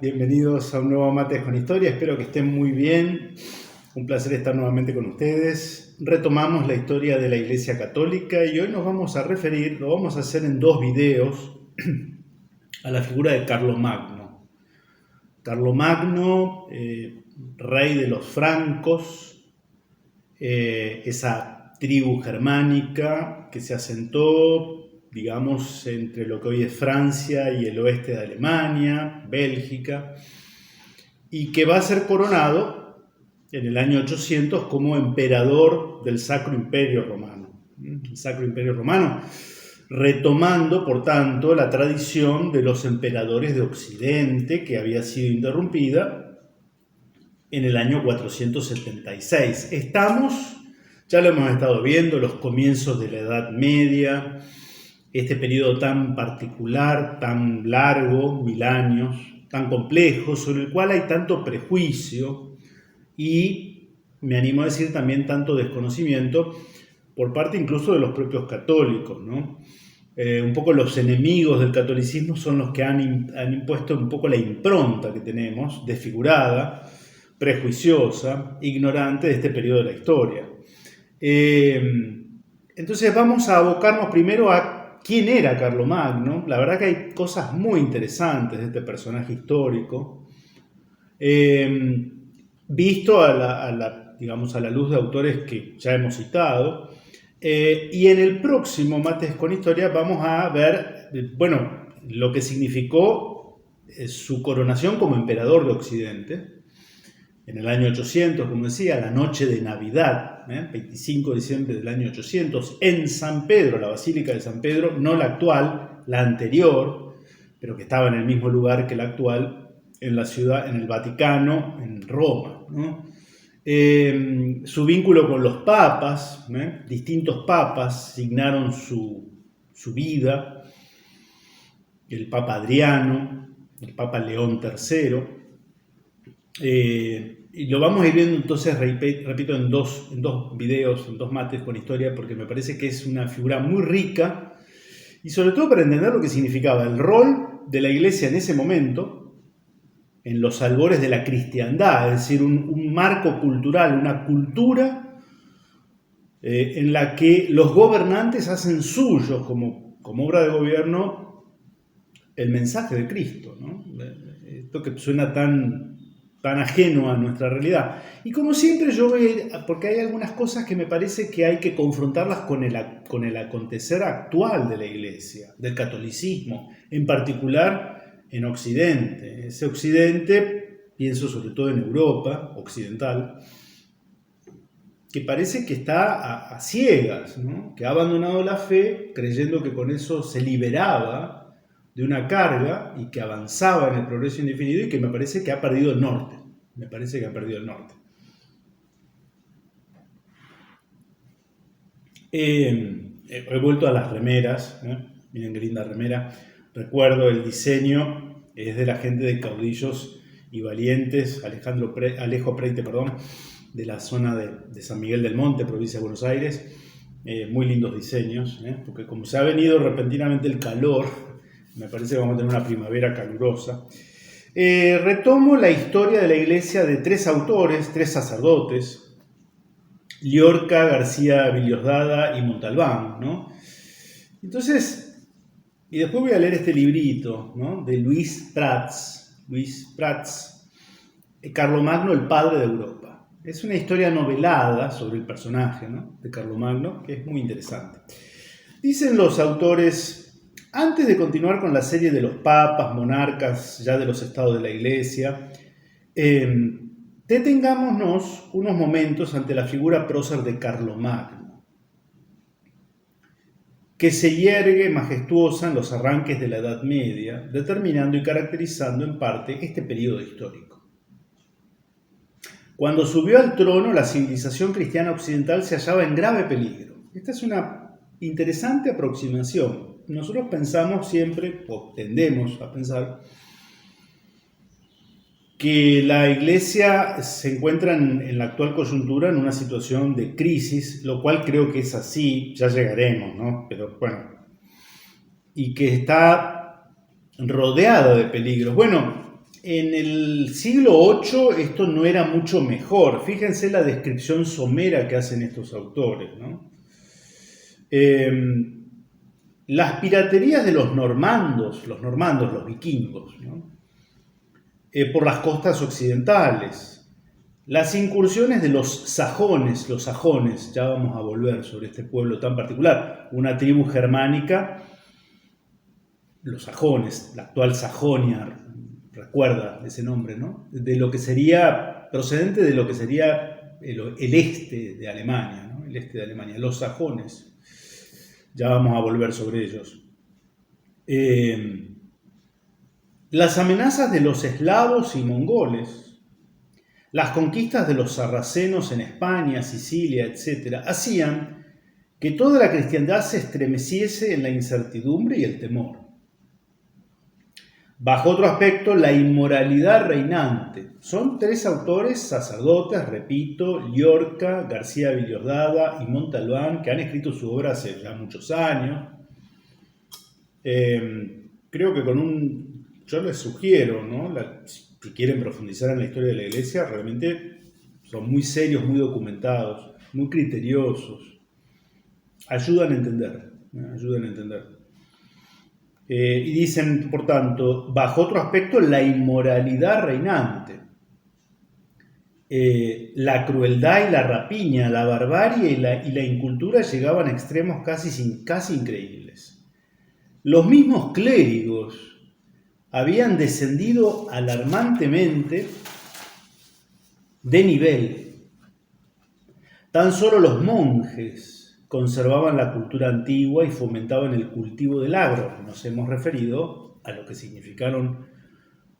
Bienvenidos a un nuevo Mates con Historia. Espero que estén muy bien. Un placer estar nuevamente con ustedes. Retomamos la historia de la Iglesia Católica y hoy nos vamos a referir, lo vamos a hacer en dos videos, a la figura de Carlomagno. Carlomagno, rey de los francos, esa tribu germánica que se asentó, digamos, entre lo que hoy es Francia y el oeste de Alemania, Bélgica, y que va a ser coronado en el año 800 como emperador del Sacro Imperio Romano. El Sacro Imperio Romano, retomando, por tanto, la tradición de los emperadores de Occidente, que había sido interrumpida en el año 476. Ya lo hemos estado viendo, los comienzos de la Edad Media, este periodo tan particular, tan largo, 1000 años, tan complejo, sobre el cual hay tanto prejuicio y, me animo a decir, también tanto desconocimiento por parte incluso de los propios católicos, ¿no? Un poco los enemigos del catolicismo son los que han impuesto un poco la impronta que tenemos, desfigurada, prejuiciosa, ignorante de este periodo de la historia. Entonces vamos a abocarnos primero a quién era Carlomagno. La verdad que hay cosas muy interesantes de este personaje histórico, visto a la luz de autores que ya hemos citado. Y en el próximo Mates con Historia vamos a ver, lo que significó su coronación como emperador de Occidente en el año 800, como decía, la noche de Navidad, 25 de diciembre del año 800, en San Pedro, la Basílica de San Pedro, no la actual, la anterior, pero que estaba en el mismo lugar que la actual, en la ciudad, en el Vaticano, en Roma, ¿no? Su vínculo con los papas, distintos papas signaron su vida, el Papa Adriano, el Papa León III. Y lo vamos a ir viendo entonces, repito, en dos videos, en dos Mates con Historia, porque me parece que es una figura muy rica y sobre todo para entender lo que significaba el rol de la Iglesia en ese momento, en los albores de la cristiandad, es decir, un marco cultural, una cultura en la que los gobernantes hacen suyos como obra de gobierno el mensaje de Cristo, ¿no? Esto que suena tan ajeno a nuestra realidad. Y como siempre yo voy, porque hay algunas cosas que me parece que hay que confrontarlas con el acontecer actual de la Iglesia, del catolicismo, en particular en Occidente. Ese Occidente, pienso sobre todo en Europa occidental, que parece que está a ciegas, ¿no? Que ha abandonado la fe creyendo que con eso se liberaba de una carga y que avanzaba en el progreso indefinido y que me parece que ha perdido el norte. He vuelto a las remeras, miren qué linda remera. Recuerdo el diseño, es de la gente de Caudillos y Valientes, Alejo Preite, de la zona de San Miguel del Monte, provincia de Buenos Aires. Muy lindos diseños, porque como se ha venido repentinamente el calor, me parece que vamos a tener una primavera calurosa. Retomo la historia de la Iglesia de tres autores, tres sacerdotes, Liorca, García Villosdada y Montalbán, ¿no? Entonces, y después voy a leer este librito, ¿no? De Luis Prats, Carlomagno, el padre de Europa. Es una historia novelada sobre el personaje, ¿no? De Carlomagno, que es muy interesante. Dicen los autores: antes de continuar con la serie de los papas, monarcas, ya de los estados de la Iglesia, detengámonos unos momentos ante la figura prócer de Carlomagno, que se yergue majestuosa en los arranques de la Edad Media, determinando y caracterizando en parte este periodo histórico. Cuando subió al trono, la civilización cristiana occidental se hallaba en grave peligro. Esta es una interesante aproximación. Nosotros pensamos siempre, o tendemos a pensar, que la Iglesia se encuentra en la actual coyuntura en una situación de crisis, lo cual creo que es así, ya llegaremos, ¿no? Pero bueno, y que está rodeada de peligros. Bueno, En el siglo VIII esto no era mucho mejor. Fíjense la descripción somera que hacen estos autores, ¿no? Las piraterías de los normandos, los vikingos, ¿no? Por las costas occidentales, las incursiones de los sajones, ya vamos a volver sobre este pueblo tan particular, una tribu germánica, los sajones, la actual Sajonia, recuerda ese nombre, ¿no? De lo que sería, procedente de lo que sería el este de Alemania, ¿no? El este de Alemania, los sajones. Ya vamos a volver sobre ellos. Las amenazas de los eslavos y mongoles, las conquistas de los sarracenos en España, Sicilia, etc., hacían que toda la cristiandad se estremeciese en la incertidumbre y el temor. Bajo otro aspecto, la inmoralidad reinante. Son tres autores sacerdotes, repito, Llorca, García Villordada y Montalbán, que han escrito su obra hace ya muchos años. Creo que yo les sugiero, ¿no? Si quieren profundizar en la historia de la Iglesia, realmente son muy serios, muy documentados, muy criteriosos. Ayudan a entender. Y dicen, por tanto, bajo otro aspecto, la inmoralidad reinante, la crueldad y la rapiña, la barbarie y la incultura llegaban a extremos casi increíbles. Los mismos clérigos habían descendido alarmantemente de nivel. Tan solo los monjes conservaban la cultura antigua y fomentaban el cultivo del agro. Nos hemos referido a lo que significaron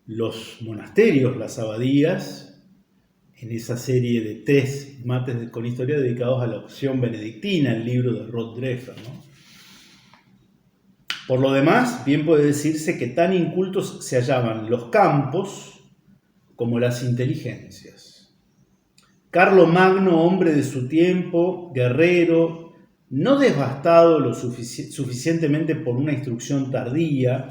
los monasterios, las abadías, en esa serie de 3 mates con historia dedicados a la opción benedictina, el libro de Rod Dreher, ¿no? Por lo demás, bien puede decirse que tan incultos se hallaban los campos como las inteligencias. Carlomagno, hombre de su tiempo, guerrero, no devastado lo suficientemente por una instrucción tardía,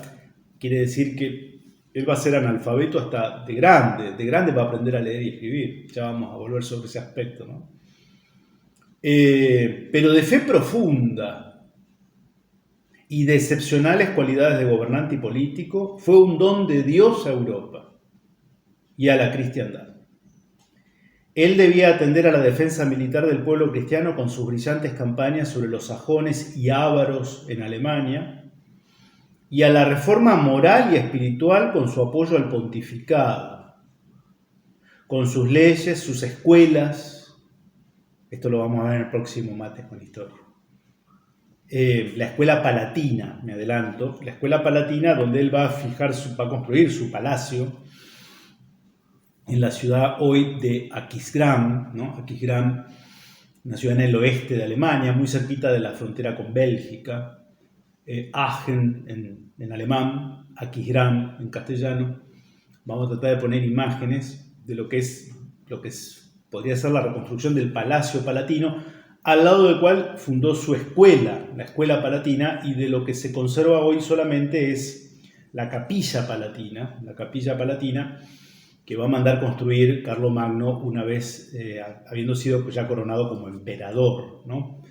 quiere decir que él va a ser analfabeto hasta de grande va a aprender a leer y escribir, ya vamos a volver sobre ese aspecto, ¿no? Pero de fe profunda y de excepcionales cualidades de gobernante y político, fue un don de Dios a Europa y a la cristiandad. Él debía atender a la defensa militar del pueblo cristiano con sus brillantes campañas sobre los sajones y ávaros en Alemania, y a la reforma moral y espiritual con su apoyo al pontificado, con sus leyes, sus escuelas. Esto lo vamos a ver en el próximo Mates con Historia. La escuela palatina, me adelanto, la escuela palatina donde él va a construir su palacio en la ciudad hoy de Aquisgrán, ¿no? Aquisgrán, una ciudad en el oeste de Alemania, muy cerquita de la frontera con Bélgica. Aachen en alemán, Aquisgrán en castellano. Vamos a tratar de poner imágenes de lo que podría ser la reconstrucción del Palacio Palatino, al lado del cual fundó su escuela, la Escuela Palatina, y de lo que se conserva hoy solamente es la Capilla Palatina, que va a mandar construir Carlomagno una vez habiendo sido ya coronado como emperador, ¿no?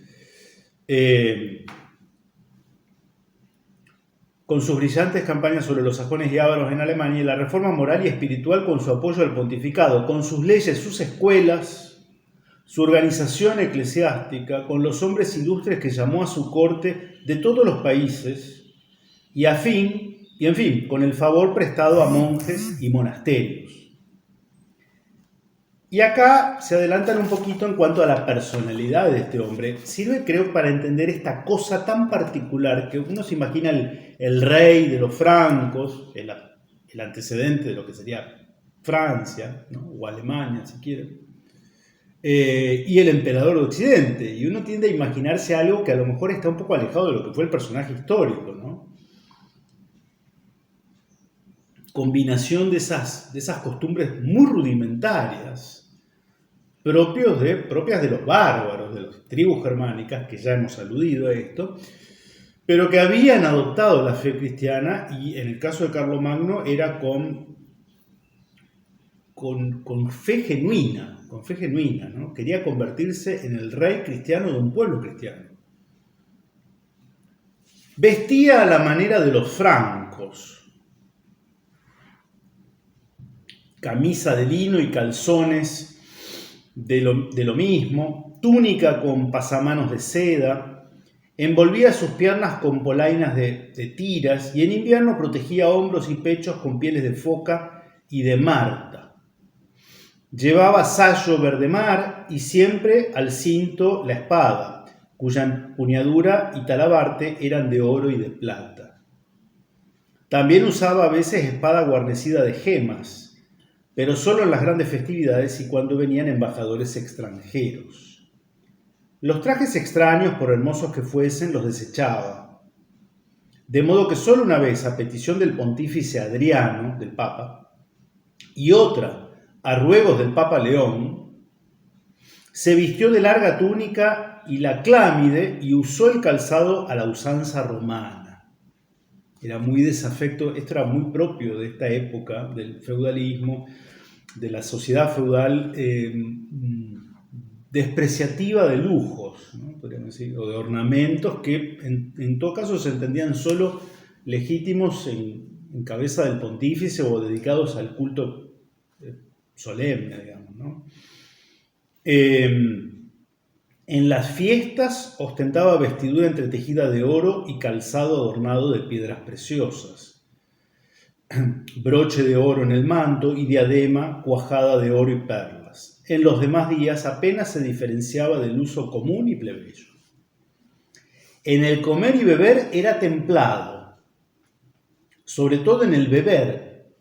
Con sus brillantes campañas sobre los sajones y ávaros en Alemania y la reforma moral y espiritual con su apoyo al pontificado, con sus leyes, sus escuelas, su organización eclesiástica, con los hombres ilustres que llamó a su corte de todos los países y en fin, con el favor prestado a monjes y monasterios. Y acá se adelantan un poquito en cuanto a la personalidad de este hombre. Sirve, creo, para entender esta cosa tan particular que uno se imagina el rey de los francos, el antecedente de lo que sería Francia, ¿no? O Alemania, si quieren, y el emperador de Occidente. Y uno tiende a imaginarse algo que a lo mejor está un poco alejado de lo que fue el personaje histórico, ¿no? Combinación de esas costumbres muy rudimentarias, propias de los bárbaros, de las tribus germánicas, que ya hemos aludido a esto, pero que habían adoptado la fe cristiana, y en el caso de Carlomagno era con con fe genuina, ¿no? Quería convertirse en el rey cristiano de un pueblo cristiano. Vestía a la manera de los francos, camisa de lino y calzones de lo mismo, túnica con pasamanos de seda, envolvía sus piernas con polainas de tiras y en invierno protegía hombros y pechos con pieles de foca y de marta. Llevaba sayo verde mar y siempre al cinto la espada, cuya empuñadura y talabarte eran de oro y de plata. También usaba a veces espada guarnecida de gemas, pero solo en las grandes festividades y cuando venían embajadores extranjeros. Los trajes extraños, por hermosos que fuesen, los desechaba, de modo que solo una vez, a petición del pontífice Adriano, del Papa, y otra, a ruegos del Papa León, se vistió de larga túnica y la clámide y usó el calzado a la usanza romana. Era muy desafecto, esto era muy propio de esta época, del feudalismo, de la sociedad feudal despreciativa de lujos, ¿no? Podríamos decir, o de ornamentos que en todo caso se entendían solo legítimos en cabeza del pontífice o dedicados al culto solemne, digamos, ¿no? En las fiestas ostentaba vestidura entretejida de oro y calzado adornado de piedras preciosas, broche de oro en el manto y diadema cuajada de oro y perlas. En los demás días apenas se diferenciaba del uso común y plebeyo. En el comer y beber era templado, sobre todo en el beber,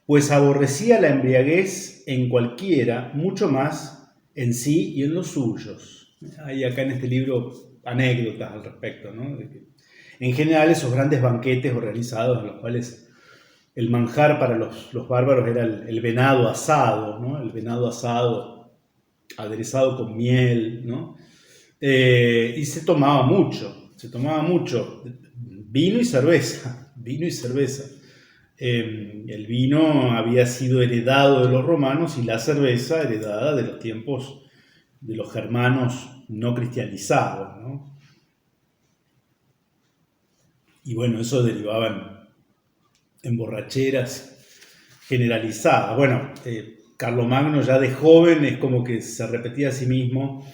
pues aborrecía la embriaguez en cualquiera, mucho más en sí y en los suyos. Hay acá en este libro anécdotas al respecto, ¿no? En general, esos grandes banquetes organizados en los cuales el manjar para los bárbaros era el venado asado, ¿no? El venado asado aderezado con miel, ¿no? Y se tomaba mucho vino y cerveza. El vino había sido heredado de los romanos y la cerveza heredada de los tiempos de los germanos no cristianizados, ¿no? Y bueno, eso derivaba en borracheras generalizadas. Bueno, Carlomagno ya de joven es como que se repetía a sí mismo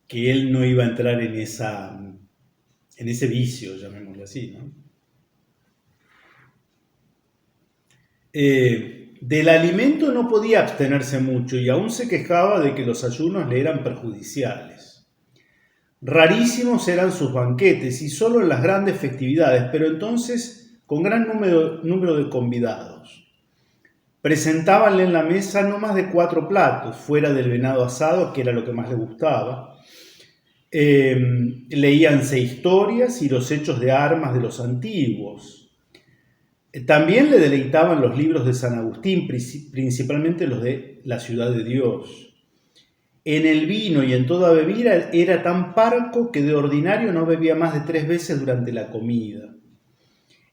que él no iba a entrar en ese vicio, llamémoslo así, ¿no? Del alimento no podía abstenerse mucho y aún se quejaba de que los ayunos le eran perjudiciales. Rarísimos eran sus banquetes y solo en las grandes festividades, pero entonces con gran número de convidados. Presentábanle en la mesa no más de 4 platos, fuera del venado asado, que era lo que más le gustaba. Leíanse historias y los hechos de armas de los antiguos. También le deleitaban los libros de San Agustín, principalmente los de la Ciudad de Dios. En el vino y en toda bebida era tan parco que de ordinario no bebía más de 3 veces durante la comida.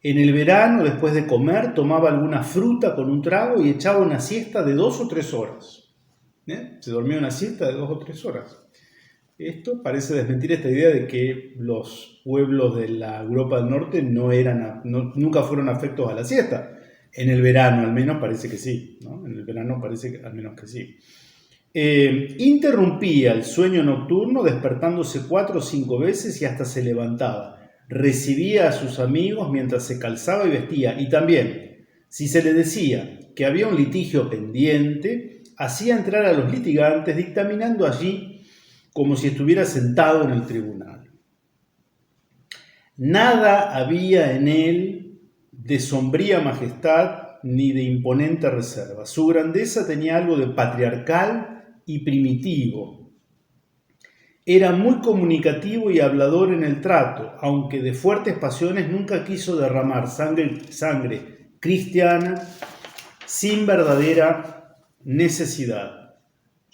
En el verano, después de comer, tomaba alguna fruta con un trago y echaba una siesta de 2 o 3 horas. Se dormía una siesta de 2 o 3 horas. Esto parece desmentir esta idea de que los pueblos de la Europa del Norte nunca fueron afectos a la siesta. En el verano al menos parece que sí, ¿no? En el verano parece que, al menos que sí. Interrumpía el sueño nocturno despertándose 4 o 5 veces y hasta se levantaba. Recibía a sus amigos mientras se calzaba y vestía. Y también, si se le decía que había un litigio pendiente, hacía entrar a los litigantes dictaminando allí como si estuviera sentado en el tribunal. Nada había en él de sombría majestad ni de imponente reserva. Su grandeza tenía algo de patriarcal y primitivo. Era muy comunicativo y hablador en el trato, aunque de fuertes pasiones nunca quiso derramar sangre cristiana sin verdadera necesidad.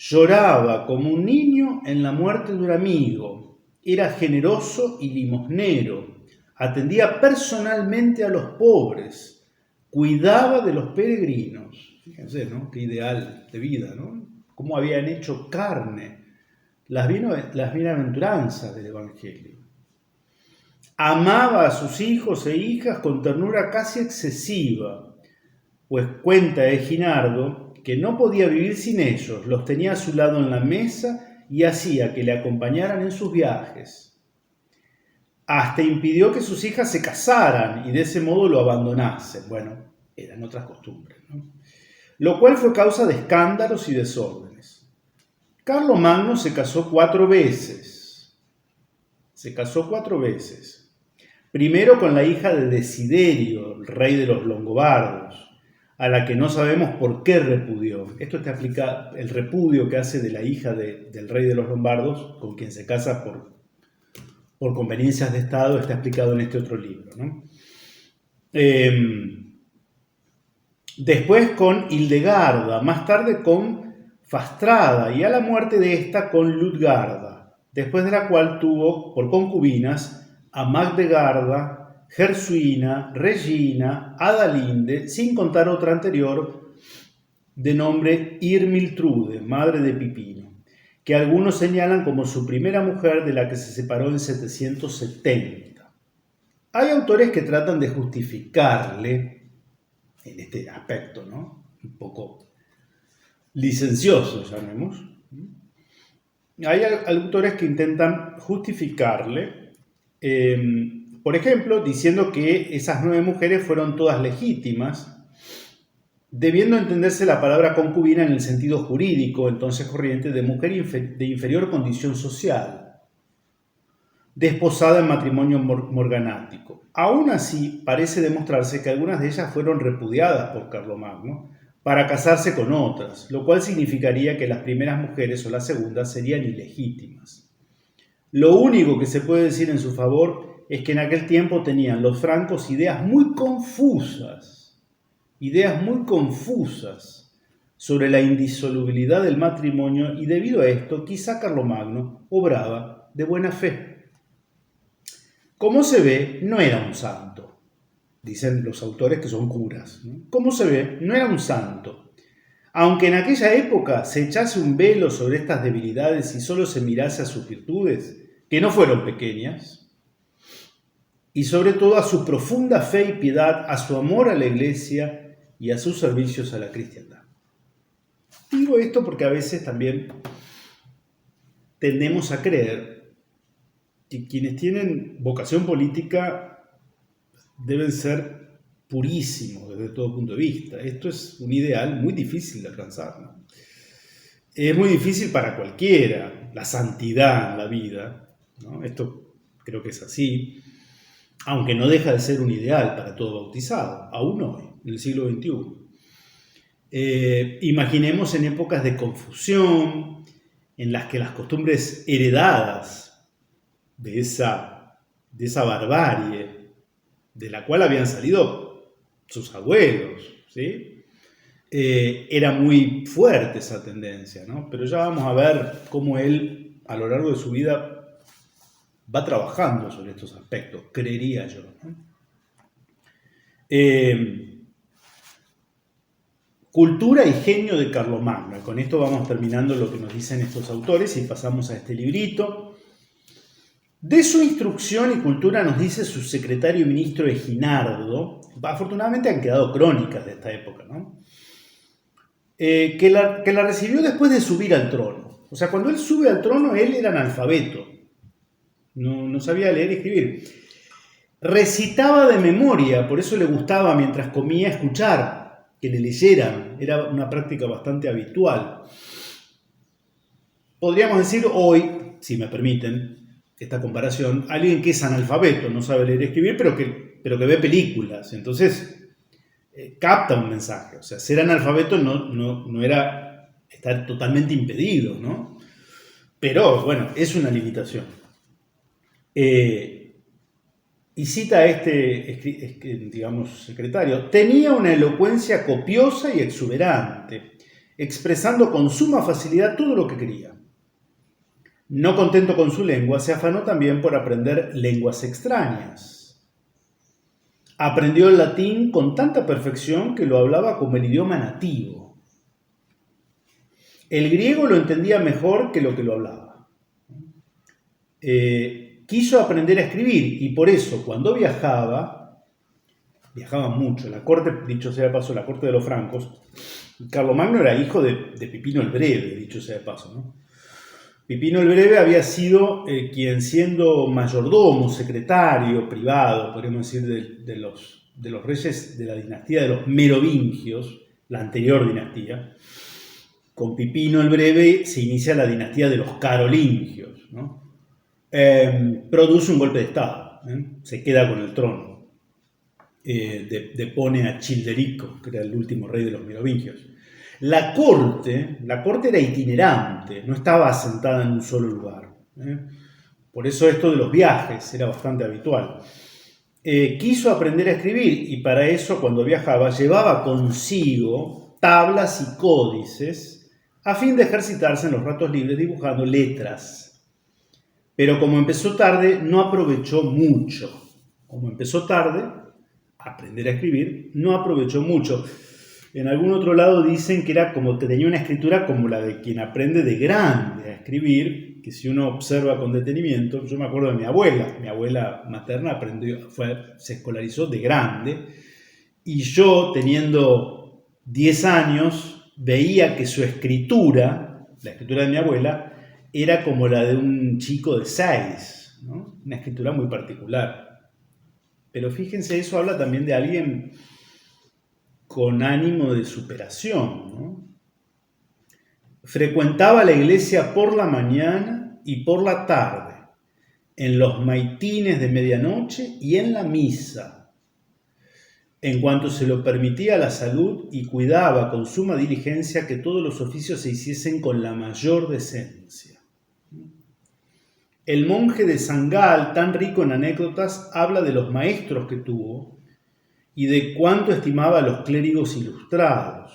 Lloraba como un niño en la muerte de un amigo. Era generoso y limosnero. Atendía personalmente a los pobres. Cuidaba de los peregrinos. Fíjense, ¿no? Qué ideal de vida, ¿no? Cómo habían hecho carne las bienaventuranzas del Evangelio. Amaba a sus hijos e hijas con ternura casi excesiva, pues cuenta Eginardo que no podía vivir sin ellos, los tenía a su lado en la mesa y hacía que le acompañaran en sus viajes. Hasta impidió que sus hijas se casaran y de ese modo lo abandonasen. Bueno, eran otras costumbres, ¿no? Lo cual fue causa de escándalos y desórdenes. Carlomagno se casó 4 veces. Primero con la hija de Desiderio, el rey de los longobardos, a la que no sabemos por qué repudió. Esto está explicado, el repudio que hace de la hija del rey de los lombardos, con quien se casa por conveniencias de Estado, está explicado en este otro libro, ¿no? Después con Hildegarda, más tarde con Fastrada y a la muerte de esta con Ludgarda, después de la cual tuvo por concubinas a Magdegarda, Gersuina, Regina, Adalinde, sin contar otra anterior de nombre Irmiltrude, madre de Pipino, que algunos señalan como su primera mujer de la que se separó en 770. Hay autores que tratan de justificarle en este aspecto, ¿no? Un poco licencioso, llamemos. Hay autores que intentan justificarle, por ejemplo, diciendo que esas 9 mujeres fueron todas legítimas, debiendo entenderse la palabra concubina en el sentido jurídico, entonces corriente, de mujer de inferior condición social, desposada en matrimonio morganático. Aún así, parece demostrarse que algunas de ellas fueron repudiadas por Carlomagno para casarse con otras, lo cual significaría que las primeras mujeres o las segundas serían ilegítimas. Lo único que se puede decir en su favor es que en aquel tiempo tenían los francos ideas muy confusas sobre la indisolubilidad del matrimonio y debido a esto quizá Carlomagno obraba de buena fe. Como se ve, no era un santo, dicen los autores que son curas, ¿no? Como se ve, no era un santo. Aunque en aquella época se echase un velo sobre estas debilidades y solo se mirase a sus virtudes, que no fueron pequeñas, y sobre todo a su profunda fe y piedad, a su amor a la Iglesia y a sus servicios a la cristiandad. Digo esto porque a veces también tendemos a creer que quienes tienen vocación política deben ser purísimos desde todo punto de vista. Esto es un ideal muy difícil de alcanzar, ¿no? Es muy difícil para cualquiera, la santidad en la vida, ¿no? Esto creo que es así, aunque no deja de ser un ideal para todo bautizado, aún hoy, en el siglo XXI. Imaginemos en épocas de confusión, en las que las costumbres heredadas de esa barbarie, de la cual habían salido sus abuelos, ¿sí? Era muy fuerte esa tendencia, ¿no? Pero ya vamos a ver cómo él, a lo largo de su vida, va trabajando sobre estos aspectos, creería yo, ¿no? Cultura y genio de Carlomagno. Con esto vamos terminando lo que nos dicen estos autores y pasamos a este librito. De su instrucción y cultura nos dice su secretario y ministro Eginardo. Afortunadamente han quedado crónicas de esta época, ¿no? Que la recibió después de subir al trono. O sea, cuando él sube al trono, él era analfabeto. No sabía leer y escribir. Recitaba de memoria, por eso le gustaba mientras comía escuchar, que le leyeran. Era una práctica bastante habitual. Podríamos decir hoy, si me permiten esta comparación, alguien que es analfabeto, no sabe leer y escribir, pero que ve películas. Entonces, capta un mensaje. O sea, ser analfabeto no era estar totalmente impedido, ¿no? Pero, bueno, es una limitación. Y cita a digamos, secretario: tenía una elocuencia copiosa y exuberante, expresando con suma facilidad todo lo que quería. No contento con su lengua, se afanó también por aprender lenguas extrañas. Aprendió el latín con tanta perfección que lo hablaba como el idioma nativo. El griego lo entendía mejor que lo hablaba. Quiso aprender a escribir y por eso cuando viajaba mucho. La corte, dicho sea de paso, la corte de los francos, Carlomagno era hijo de Pipino el Breve, dicho sea de paso, ¿no? Pipino el Breve había sido quien, siendo mayordomo, secretario privado, podríamos decir, de los reyes de la dinastía de los Merovingios, la anterior dinastía. Con Pipino el Breve se inicia la dinastía de los Carolingios, ¿no? Produce un golpe de estado, se queda con el trono, depone a Childerico, que era el último rey de los Merovingios. La corte era itinerante, no estaba asentada en un solo lugar. Por eso esto de los viajes era bastante habitual. Quiso aprender a escribir y para eso cuando viajaba llevaba consigo tablas y códices a fin de ejercitarse en los ratos libres dibujando letras. Pero como empezó tarde, no aprovechó mucho. Aprender a escribir, no aprovechó mucho. En algún otro lado dicen que era como que tenía una escritura como la de quien aprende de grande a escribir, que si uno observa con detenimiento, yo me acuerdo de mi abuela materna se escolarizó de grande, y yo teniendo 10 años veía que su escritura, la escritura de mi abuela, era como la de un chico de 6, ¿no? Una escritura muy particular. Pero fíjense, eso habla también de alguien con ánimo de superación, ¿no? Frecuentaba la iglesia por la mañana y por la tarde, en los maitines de medianoche y en la misa, en cuanto se lo permitía la salud, y cuidaba con suma diligencia que todos los oficios se hiciesen con la mayor decencia. El monje de San Gal, tan rico en anécdotas, habla de los maestros que tuvo y de cuánto estimaba a los clérigos ilustrados.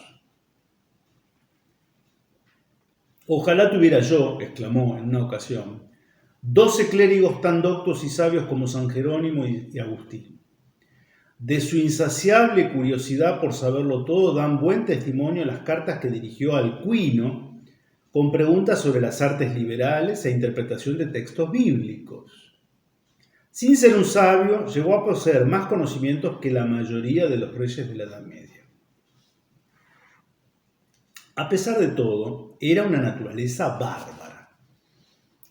Ojalá tuviera yo, exclamó en una ocasión, 12 clérigos tan doctos y sabios como San Jerónimo y Agustín. De su insaciable curiosidad por saberlo todo dan buen testimonio las cartas que dirigió a Alcuino con preguntas sobre las artes liberales e interpretación de textos bíblicos. Sin ser un sabio, llegó a poseer más conocimientos que la mayoría de los reyes de la Edad Media. A pesar de todo, era una naturaleza bárbara,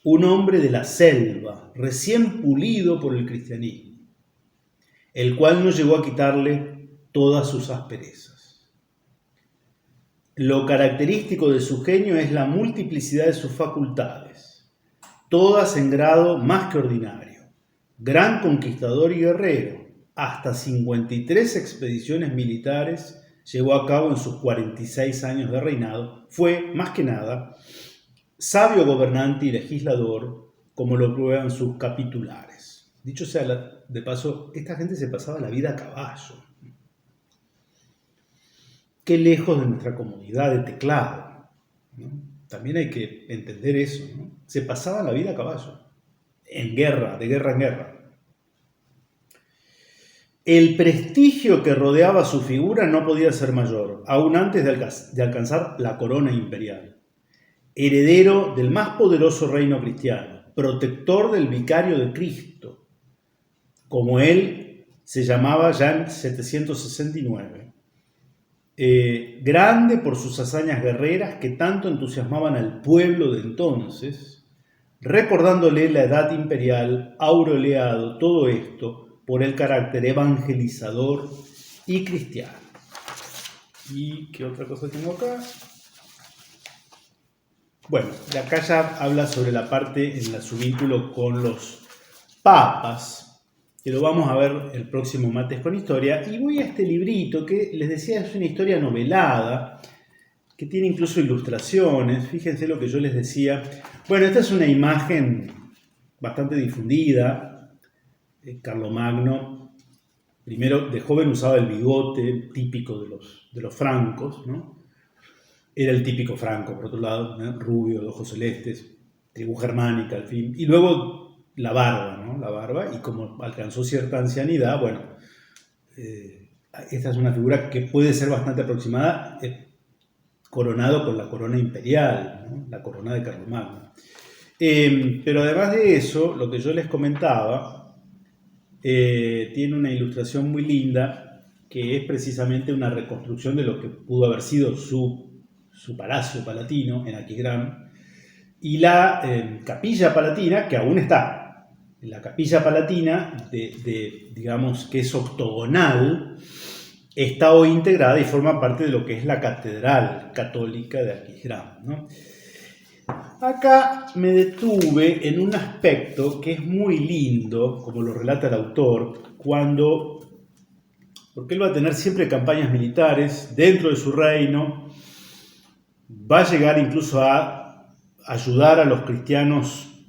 un hombre de la selva, recién pulido por el cristianismo, el cual no llegó a quitarle todas sus asperezas. Lo característico de su genio es la multiplicidad de sus facultades, todas en grado más que ordinario. Gran conquistador y guerrero, hasta 53 expediciones militares llevó a cabo en sus 46 años de reinado. Fue, más que nada, sabio gobernante y legislador, como lo prueban sus capitulares. Dicho sea de paso, esta gente se pasaba la vida a caballo. Qué lejos de nuestra comodidad de teclado, ¿no? También hay que entender eso, ¿no? Se pasaban la vida a caballo, en guerra, de guerra en guerra. El prestigio que rodeaba su figura no podía ser mayor, aún antes de alcanzar la corona imperial. Heredero del más poderoso reino cristiano, protector del vicario de Cristo, como él se llamaba ya en 769. Grande por sus hazañas guerreras que tanto entusiasmaban al pueblo de entonces, recordándole la edad imperial, aureolado todo esto por el carácter evangelizador y cristiano. ¿Y qué otra cosa tengo acá? Bueno, de acá ya habla sobre la parte en su vínculo con los papas, que lo vamos a ver el próximo Mates con Historia. Y voy a este librito que les decía es una historia novelada, que tiene incluso ilustraciones. Fíjense lo que yo les decía. Bueno, esta es una imagen bastante difundida. Carlomagno, primero de joven usaba el bigote típico de los francos, ¿no? Era el típico franco, por otro lado, ¿no? Rubio, de ojos celestes, tribu germánica, al fin. Y luego la barba, ¿no? La barba, y como alcanzó cierta ancianidad, bueno, esta es una figura que puede ser bastante aproximada, coronado con la corona imperial, ¿no? La corona de Carlomagno. Pero además de eso, lo que yo les comentaba, tiene una ilustración muy linda, que es precisamente una reconstrucción de lo que pudo haber sido su palacio palatino en Aquisgrán, y la capilla palatina, que aún está. La capilla palatina, digamos que es octogonal, está hoy integrada y forma parte de lo que es la catedral católica de Aquisgrán, ¿no? Acá me detuve en un aspecto que es muy lindo, como lo relata el autor, porque él va a tener siempre campañas militares dentro de su reino, va a llegar incluso a ayudar a los cristianos,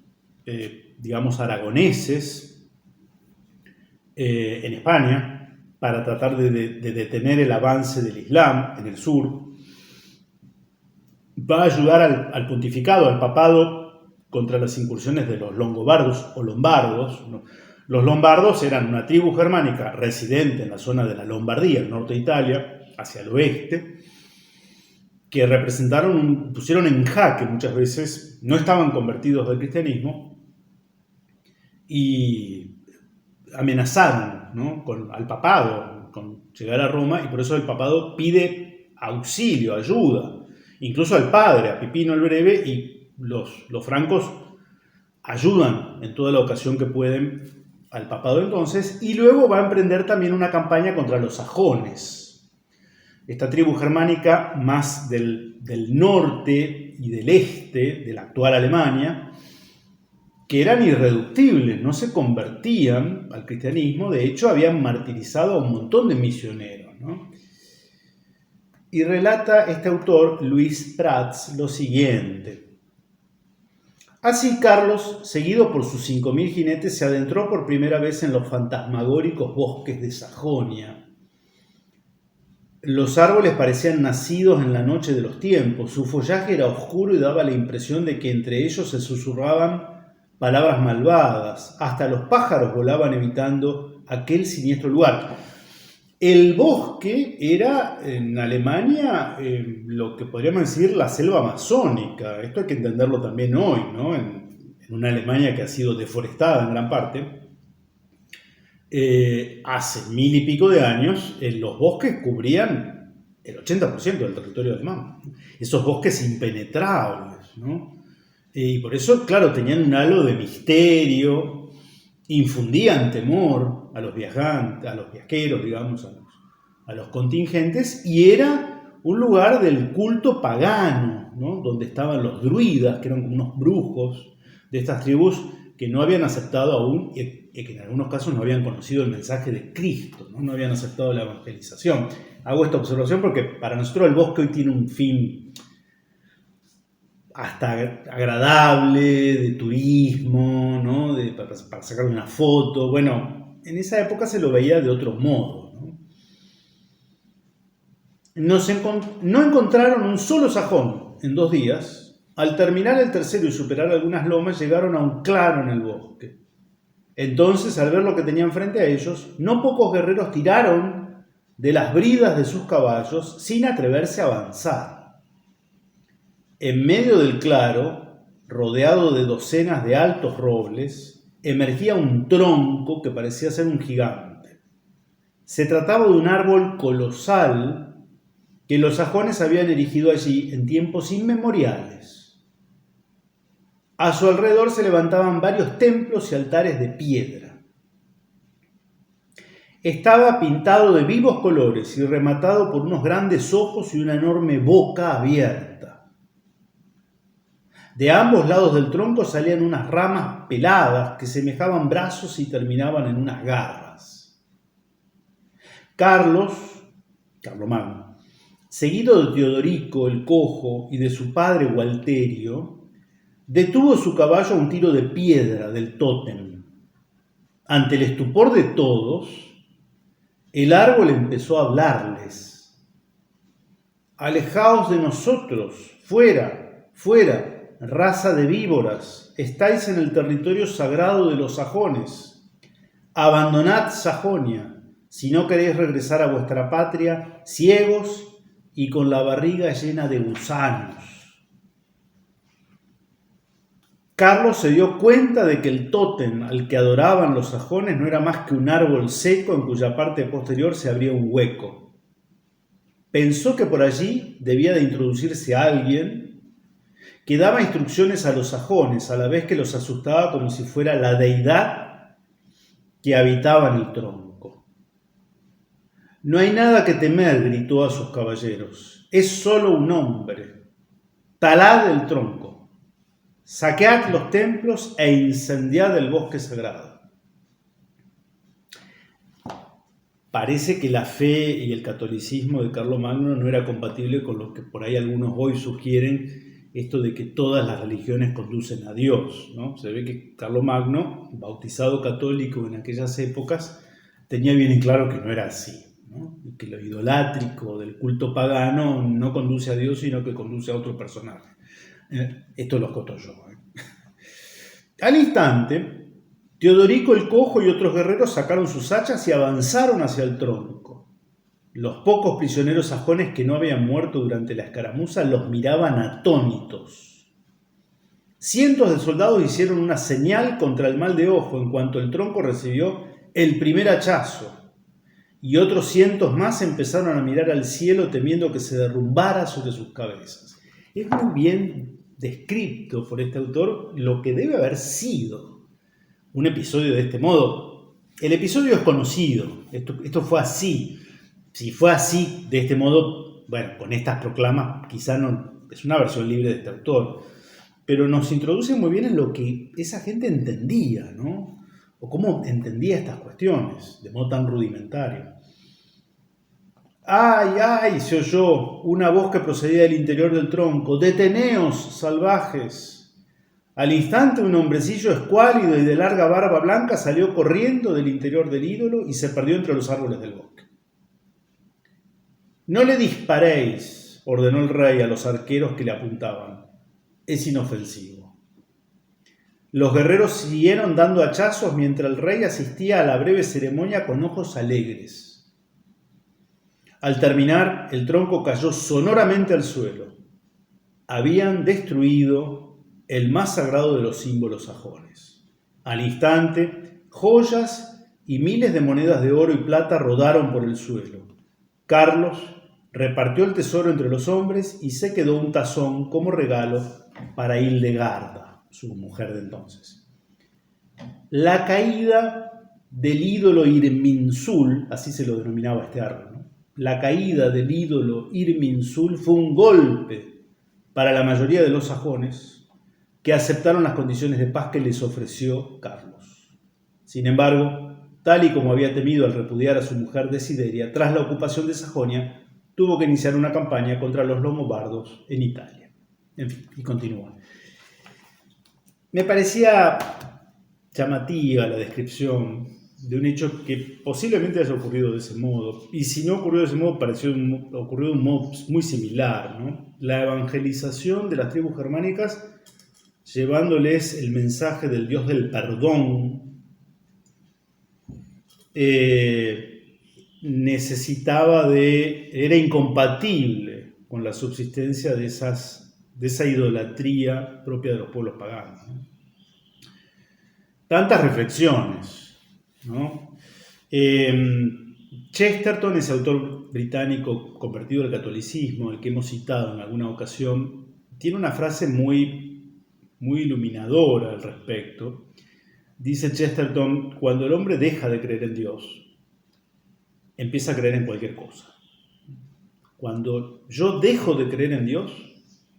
digamos, aragoneses en España, para tratar de detener el avance del Islam en el sur. Va a ayudar al pontificado, al papado, contra las incursiones de los longobardos o lombardos, ¿no? Los lombardos eran una tribu germánica residente en la zona de la Lombardía, el norte de Italia, hacia el oeste, que pusieron en jaque muchas veces, no estaban convertidos al cristianismo y amenazaron, ¿no?, al papado con llegar a Roma, y por eso el papado pide auxilio, ayuda, incluso al padre, a Pipino el Breve, y los francos ayudan en toda la ocasión que pueden al papado entonces, y luego va a emprender también una campaña contra los sajones, esta tribu germánica más del norte y del este de la actual Alemania, que eran irreductibles, no se convertían al cristianismo, de hecho habían martirizado a un montón de misioneros, ¿no? Y relata este autor, Luis Prats, lo siguiente: así Carlos, seguido por sus 5.000 jinetes, se adentró por primera vez en los fantasmagóricos bosques de Sajonia. Los árboles parecían nacidos en la noche de los tiempos, su follaje era oscuro y daba la impresión de que entre ellos se susurraban palabras malvadas, hasta los pájaros volaban evitando aquel siniestro lugar. El bosque era en Alemania lo que podríamos decir la selva amazónica. Esto hay que entenderlo también hoy, ¿no? En una Alemania que ha sido deforestada en gran parte. Hace 1000 y pico de años, los bosques cubrían el 80% del territorio alemán. Esos bosques impenetrables, ¿no? Y por eso, claro, tenían un halo de misterio, infundían temor a los viajantes, a los viajeros, digamos, a los contingentes, y era un lugar del culto pagano, ¿no?, donde estaban los druidas, que eran como unos brujos de estas tribus que no habían aceptado aún, y que en algunos casos no habían conocido el mensaje de Cristo, ¿no? No habían aceptado la evangelización. Hago esta observación porque para nosotros el bosque hoy tiene un fin hasta agradable, de turismo, ¿no?, para sacar una foto. Bueno, en esa época se lo veía de otro modo, ¿no? No encontraron un solo sajón en 2 días. Al terminar el tercero y superar algunas lomas, llegaron a un claro en el bosque. Entonces, al ver lo que tenían frente a ellos, no pocos guerreros tiraron de las bridas de sus caballos sin atreverse a avanzar. En medio del claro, rodeado de docenas de altos robles, emergía un tronco que parecía ser un gigante. Se trataba de un árbol colosal que los sajones habían erigido allí en tiempos inmemoriales. A su alrededor se levantaban varios templos y altares de piedra. Estaba pintado de vivos colores y rematado por unos grandes ojos y una enorme boca abierta. De ambos lados del tronco salían unas ramas peladas que semejaban brazos y terminaban en unas garras. Carlomagno, seguido de Teodorico el Cojo y de su padre Gualterio, detuvo su caballo a un tiro de piedra del tótem. Ante el estupor de todos, el árbol empezó a hablarles: «Alejaos de nosotros, fuera, fuera, raza de víboras, estáis en el territorio sagrado de los sajones. Abandonad Sajonia, si no queréis regresar a vuestra patria ciegos y con la barriga llena de gusanos. Carlos se dio cuenta de que el tótem al que adoraban los sajones no era más que un árbol seco en cuya parte posterior se abría un hueco. Pensó que por allí debía de introducirse alguien que daba instrucciones a los sajones, a la vez que los asustaba como si fuera la deidad que habitaba en el tronco. No hay nada que temer, gritó a sus caballeros. Es solo un hombre. Talad el tronco. Saquead los templos e incendiad el bosque sagrado. Parece que la fe y el catolicismo de Carlomagno no era compatible con lo que por ahí algunos hoy sugieren, esto de que todas las religiones conducen a Dios, ¿no? Se ve que Carlomagno, bautizado católico en aquellas épocas, tenía bien en claro que no era así, ¿no? Y que lo idolátrico del culto pagano no conduce a Dios, sino que conduce a otro personaje. Esto los coto yo. Al instante, Teodorico el Cojo y otros guerreros sacaron sus hachas y avanzaron hacia el tronco. Los pocos prisioneros sajones que no habían muerto durante la escaramuza los miraban atónitos. Cientos de soldados hicieron una señal contra el mal de ojo en cuanto el tronco recibió el primer hachazo, y otros cientos más empezaron a mirar al cielo temiendo que se derrumbara sobre sus cabezas. Es muy bien descrito por este autor lo que debe haber sido un episodio de este modo. El episodio es conocido, esto fue así. Si fue así, de este modo, bueno, con estas proclamas, quizá no es una versión libre de este autor, pero nos introduce muy bien en lo que esa gente entendía, ¿no? O cómo entendía estas cuestiones, de modo tan rudimentario. ¡Ay, ay!, se oyó una voz que procedía del interior del tronco. ¡Deteneos, salvajes! Al instante un hombrecillo escuálido y de larga barba blanca salió corriendo del interior del ídolo y se perdió entre los árboles del bosque. No le disparéis, ordenó el rey a los arqueros que le apuntaban. Es inofensivo. Los guerreros siguieron dando hachazos mientras el rey asistía a la breve ceremonia con ojos alegres. Al terminar, el tronco cayó sonoramente al suelo. Habían destruido el más sagrado de los símbolos sajones. Al instante, joyas y miles de monedas de oro y plata rodaron por el suelo. Carlos repartió el tesoro entre los hombres y se quedó un tazón como regalo para Hildegarda, su mujer de entonces. La caída del ídolo Irminsul, así se lo denominaba este árbol, ¿no? La caída del ídolo Irminsul fue un golpe para la mayoría de los sajones que aceptaron las condiciones de paz que les ofreció Carlos. Sin embargo, tal y como había temido al repudiar a su mujer Desideria, tras la ocupación de Sajonia, tuvo que iniciar una campaña contra los longobardos en Italia. En fin, y continúa. Me parecía llamativa la descripción de un hecho que posiblemente haya ocurrido de ese modo, y si no ocurrió de ese modo, ocurrió de un modo muy similar, ¿no? La evangelización de las tribus germánicas, llevándoles el mensaje del Dios del perdón, era incompatible con la subsistencia de esa idolatría propia de los pueblos paganos, ¿no? Tantas reflexiones, ¿no? Chesterton, ese autor británico convertido al catolicismo, el que hemos citado en alguna ocasión, tiene una frase muy, muy iluminadora al respecto. Dice Chesterton: cuando el hombre deja de creer en Dios, empieza a creer en cualquier cosa. Cuando yo dejo de creer en Dios,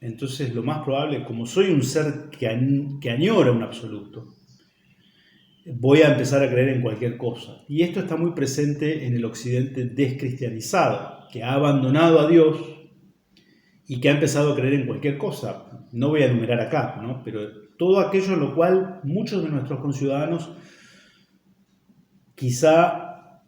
entonces lo más probable, como soy un ser que añora un absoluto, voy a empezar a creer en cualquier cosa. Y esto está muy presente en el occidente descristianizado, que ha abandonado a Dios y que ha empezado a creer en cualquier cosa. No voy a enumerar acá, ¿no? Pero todo aquello en lo cual muchos de nuestros conciudadanos, quizá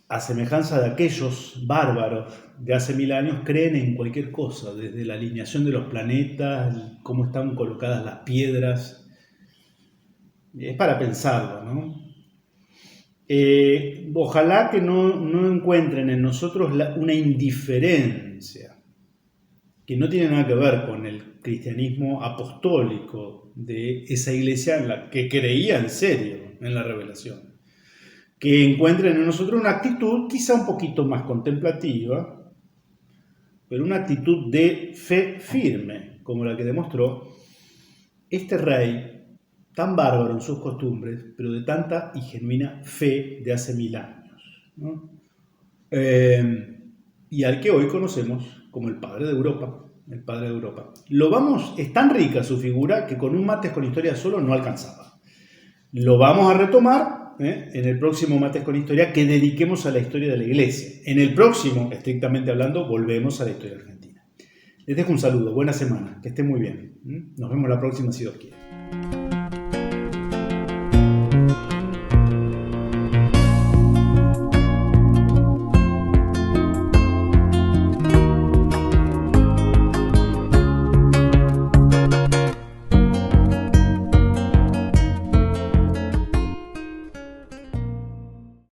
a semejanza de aquellos bárbaros de hace 1000 años, creen en cualquier cosa, desde la alineación de los planetas, cómo están colocadas las piedras. Es para pensarlo, ¿no? Ojalá que no encuentren en nosotros una indiferencia que no tiene nada que ver con el cristianismo apostólico de esa iglesia en la que creía en serio en la revelación. Que encuentren en nosotros una actitud quizá un poquito más contemplativa, pero una actitud de fe firme, como la que demostró este rey tan bárbaro en sus costumbres, pero de tanta y genuina fe de hace 1000 años, ¿no? Y al que hoy conocemos como el padre de Europa. El padre de Europa. Es tan rica su figura que con un Mates con Historia solo no alcanzaba. Lo vamos a retomar en el próximo Mates con Historia que dediquemos a la historia de la Iglesia. En el próximo, estrictamente hablando, volvemos a la historia argentina. Les dejo un saludo, buena semana, que estén muy bien. Nos vemos la próxima si Dios quiere.